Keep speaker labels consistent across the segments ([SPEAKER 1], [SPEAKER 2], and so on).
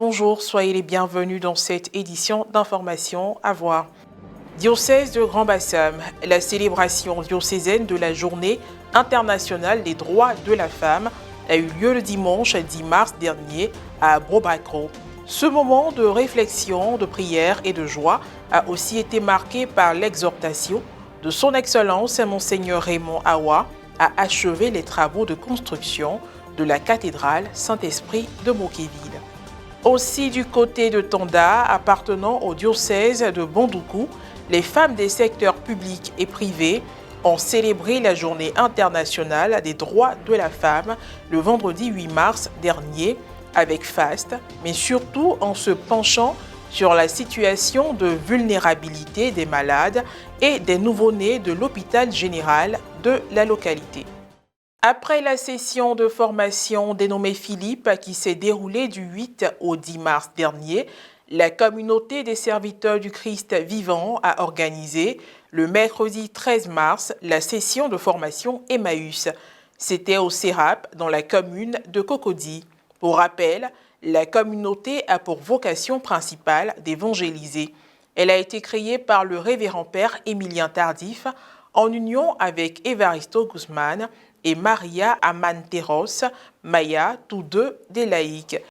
[SPEAKER 1] Bonjour, soyez les bienvenus dans cette édition d'information à voir. Diocèse de Grand-Bassam, la célébration diocésaine de la Journée internationale des droits de la femme a eu lieu le dimanche 10 mars dernier à Brobacro. Ce moment de réflexion, de prière et de joie a aussi été marqué par l'exhortation de son Excellence Monseigneur Raymond Awa à achever les travaux de construction de la cathédrale Saint-Esprit de Mokéville. Aussi du côté de Tanda, appartenant au diocèse de Bondoukou, les femmes des secteurs publics et privés ont célébré la Journée internationale des droits de la femme le vendredi 8 mars dernier avec faste, mais surtout en se penchant sur la situation de vulnérabilité des malades et des nouveau-nés de l'hôpital général de la localité. Après la session de formation dénommée Philippe qui s'est déroulée du 8 au 10 mars dernier, la communauté des serviteurs du Christ vivant a organisé le mercredi 13 mars la session de formation Emmaüs. C'était au Sérap dans la commune de Cocody. Pour rappel, la communauté a pour vocation principale d'évangéliser. Elle a été créée par le révérend père Émilien Tardif en union avec Evaristo Guzman et Maria Amanteros Maya, tous deux des laïcs.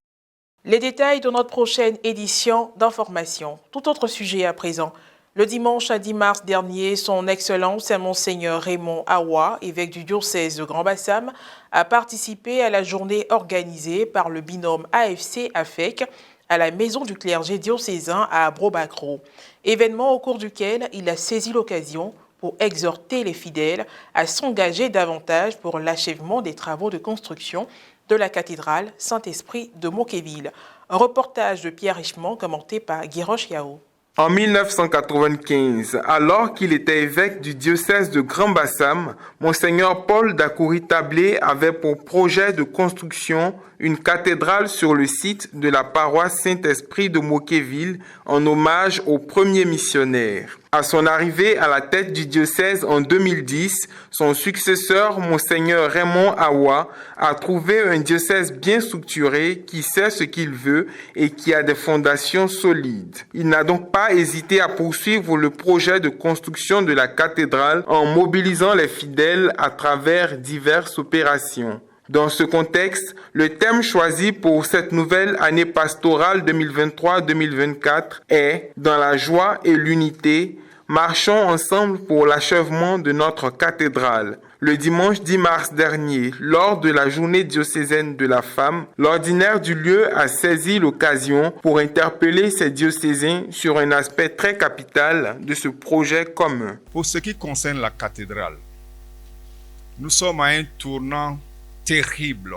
[SPEAKER 1] Les détails de notre prochaine édition d'information. Tout autre sujet à présent. Le dimanche 10 mars dernier, son Excellence Monseigneur Raymond Awa, évêque du diocèse de Grand-Bassam, a participé à la journée organisée par le binôme AFC-AFEC à la Maison du clergé diocésain à Brobacro. Événement au cours duquel il a saisi l'occasion pour exhorter les fidèles à s'engager davantage pour l'achèvement des travaux de construction de la cathédrale Saint-Esprit de Mokéville. Un reportage de Pierre Richemont commenté par Guiroche Yao.
[SPEAKER 2] En 1995, alors qu'il était évêque du diocèse de Grand-Bassam, Monseigneur Paul Dacoury-Tablé avait pour projet de construction une cathédrale sur le site de la paroisse Saint-Esprit de Mokéville en hommage aux premiers missionnaires. À son arrivée à la tête du diocèse en 2010, son successeur, Monseigneur Raymond Awa, a trouvé un diocèse bien structuré qui sait ce qu'il veut et qui a des fondations solides. Il n'a donc pas hésité à poursuivre le projet de construction de la cathédrale en mobilisant les fidèles à travers diverses opérations. Dans ce contexte, le thème choisi pour cette nouvelle année pastorale 2023-2024 est « Dans la joie et l'unité, marchons ensemble pour l'achèvement de notre cathédrale ». Le dimanche 10 mars dernier, lors de la journée diocésaine de la femme, l'ordinaire du lieu a saisi l'occasion pour interpeller ses diocésains sur un aspect très capital de ce projet commun.
[SPEAKER 3] Pour ce qui concerne la cathédrale, nous sommes à un tournant terrible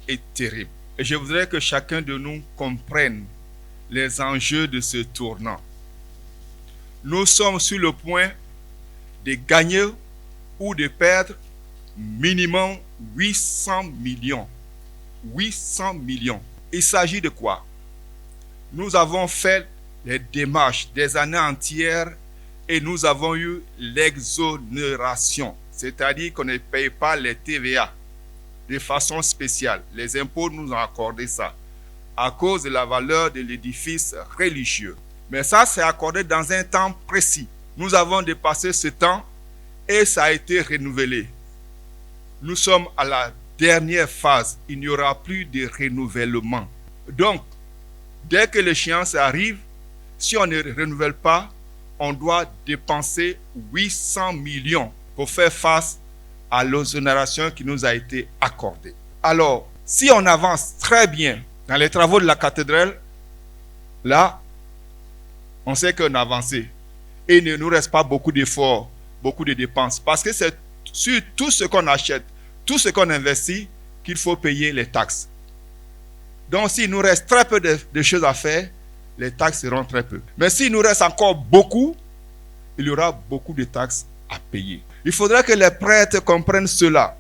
[SPEAKER 3] et terrible. Et je voudrais que chacun de nous comprenne les enjeux de ce tournant. Nous sommes sur le point de gagner ou de perdre minimum 800 millions. 800 millions. Il s'agit de quoi? Nous avons fait les démarches des années entières et nous avons eu l'exonération, c'est-à-dire qu'on ne paye pas les TVA de façon spéciale. Les impôts nous ont accordé ça à cause de la valeur de l'édifice religieux. Mais ça, c'est accordé dans un temps précis. Nous avons dépassé ce temps et ça a été renouvelé. Nous sommes à la dernière phase. Il n'y aura plus de renouvellement. Donc, dès que l'échéance arrive, si on ne renouvelle pas, on doit dépenser 800 millions pour faire face à l'exonération qui nous a été accordée. Alors, si on avance très bien dans les travaux de la cathédrale, là, on sait qu'on a avancé. Et il ne nous reste pas beaucoup d'efforts, beaucoup de dépenses. Parce que c'est sur tout ce qu'on achète, tout ce qu'on investit, qu'il faut payer les taxes. Donc, s'il nous reste très peu de choses à faire, les taxes seront très peu. Mais s'il nous reste encore beaucoup, il y aura beaucoup de taxes à payer. Il faudrait que les prêtres comprennent cela.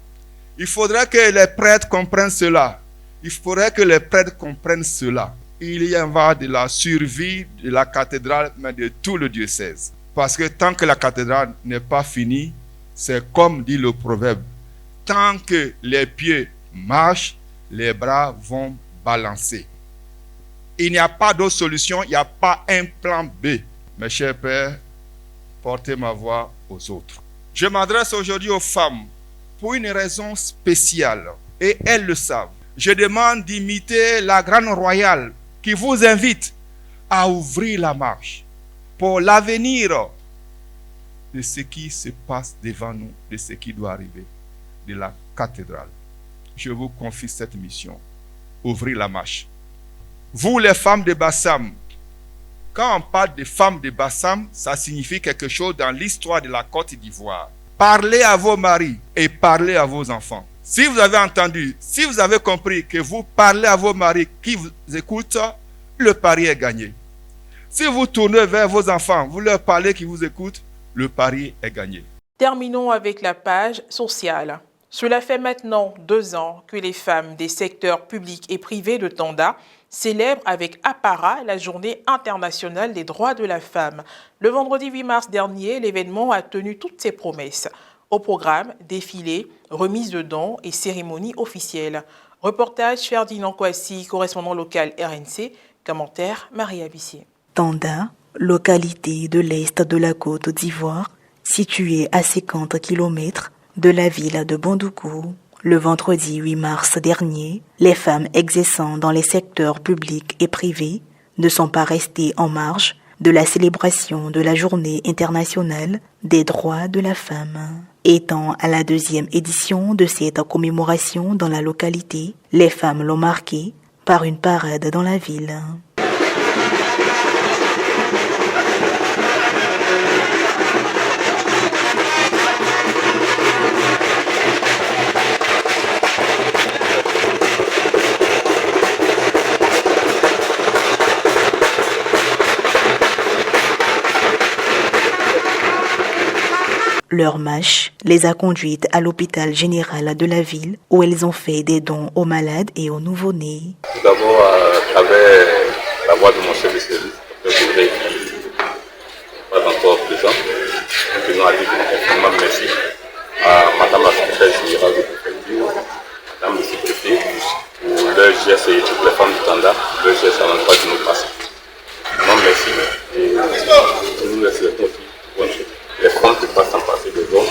[SPEAKER 3] Il faudrait que les prêtres comprennent cela. Il faudrait que les prêtres comprennent cela. Il y en va de la survie de la cathédrale, mais de tout le diocèse. Parce que tant que la cathédrale n'est pas finie, c'est comme dit le proverbe. Tant que les pieds marchent, les bras vont balancer. Il n'y a pas d'autre solution, il n'y a pas un plan B. Mes chers pères, portez ma voix aux autres. Je m'adresse aujourd'hui aux femmes pour une raison spéciale et elles le savent. Je demande d'imiter la Grande Royale qui vous invite à ouvrir la marche pour l'avenir de ce qui se passe devant nous, de ce qui doit arriver, de la cathédrale. Je vous confie cette mission. Ouvrir la marche. Vous les femmes de Bassam, quand on parle de femmes de Bassam, ça signifie quelque chose dans l'histoire de la Côte d'Ivoire. Parlez à vos maris et parlez à vos enfants. Si vous avez entendu, si vous avez compris que vous parlez à vos maris qui vous écoutent, le pari est gagné. Si vous tournez vers vos enfants, vous leur parlez qui vous écoutent, le pari est gagné.
[SPEAKER 1] Terminons avec la page sociale. Cela fait maintenant 2 ans que les femmes des secteurs publics et privés de Tanda célèbrent avec apparat la Journée internationale des droits de la femme. Le vendredi 8 mars dernier, l'événement a tenu toutes ses promesses. Au programme, défilé, remise de dons et cérémonie officielle. Reportage Ferdinand Kouassi, correspondant local RNC. Commentaire Marie Abissier.
[SPEAKER 4] Tanda, localité de l'est de la Côte d'Ivoire, située à 50 km de la ville de Bondoukou. Le vendredi 8 mars dernier, les femmes exerçant dans les secteurs publics et privés ne sont pas restées en marge de la célébration de la Journée internationale des droits de la femme. Étant à la 2e édition de cette commémoration dans la localité, les femmes l'ont marquée par une parade dans la ville. Leur marche les a conduites à l'hôpital général de la ville où elles ont fait des dons aux malades et aux nouveau-nés.
[SPEAKER 5] Tout d'abord, avec la voix de mon chef de service, pas encore présent, nous tenons à dire extrêmement merci à Madame la secrétaire générale de la préfecture, Madame le sous-préfet, pour leur geste et toutes les femmes du Tanda, leur geste à l'endroit de nos patients. Non, merci. Et nous les souhaitons aussi bonne chose. Les femmes ne peuvent pas s'en passer des hommes.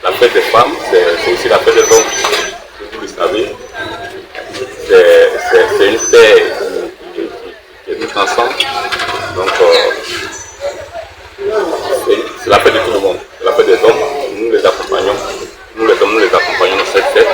[SPEAKER 5] La fête des femmes, c'est aussi la fête des hommes. Vous le savez, c'est une fête qui est toute ensemble. Donc, c'est la fête de tout le monde. C'est la fête des hommes. Nous les accompagnons. Nous les hommes, nous les accompagnons dans cette fête.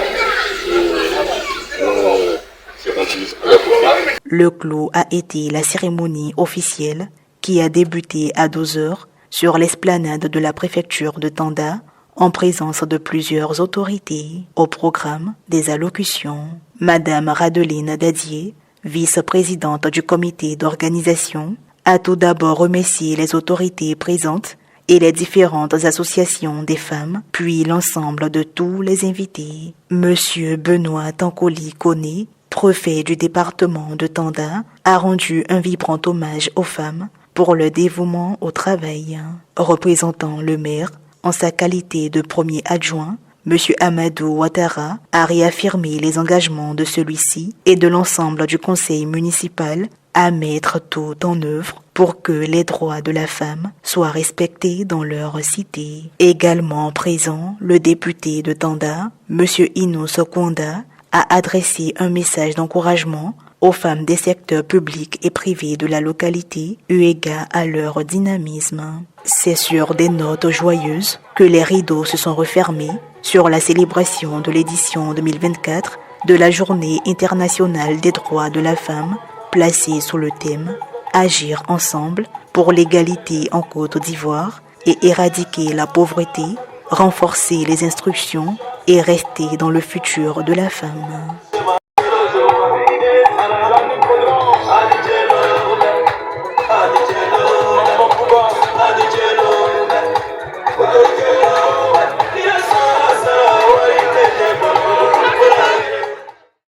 [SPEAKER 5] Et nous serons tous à leur côté.
[SPEAKER 4] Le clou a été la cérémonie officielle qui a débuté à 12h sur l'esplanade de la préfecture de Tanda en présence de plusieurs autorités. Au programme, des allocutions. Madame Radeline Dadier, vice-présidente du comité d'organisation, a tout d'abord remercié les autorités présentes et les différentes associations des femmes, puis l'ensemble de tous les invités. Monsieur Benoît Tankoli Koné, préfet du département de Tanda, a rendu un vibrant hommage aux femmes pour le dévouement au travail. Représentant le maire, en sa qualité de premier adjoint, M. Amadou Ouattara a réaffirmé les engagements de celui-ci et de l'ensemble du conseil municipal à mettre tout en œuvre pour que les droits de la femme soient respectés dans leur cité. Également présent, le député de Tanda, M. Ino Sokonda, a adressé un message d'encouragement aux femmes des secteurs publics et privés de la localité, eu égard à leur dynamisme. C'est sur des notes joyeuses que les rideaux se sont refermés sur la célébration de l'édition 2024 de la Journée internationale des droits de la femme, placée sous le thème « Agir ensemble pour l'égalité en Côte d'Ivoire et éradiquer la pauvreté, renforcer les instructions et rester dans le futur de la femme ».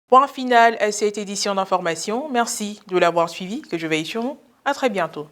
[SPEAKER 1] Point final à cette édition d'information. Merci de l'avoir suivi, que je veille sur nous. À très bientôt.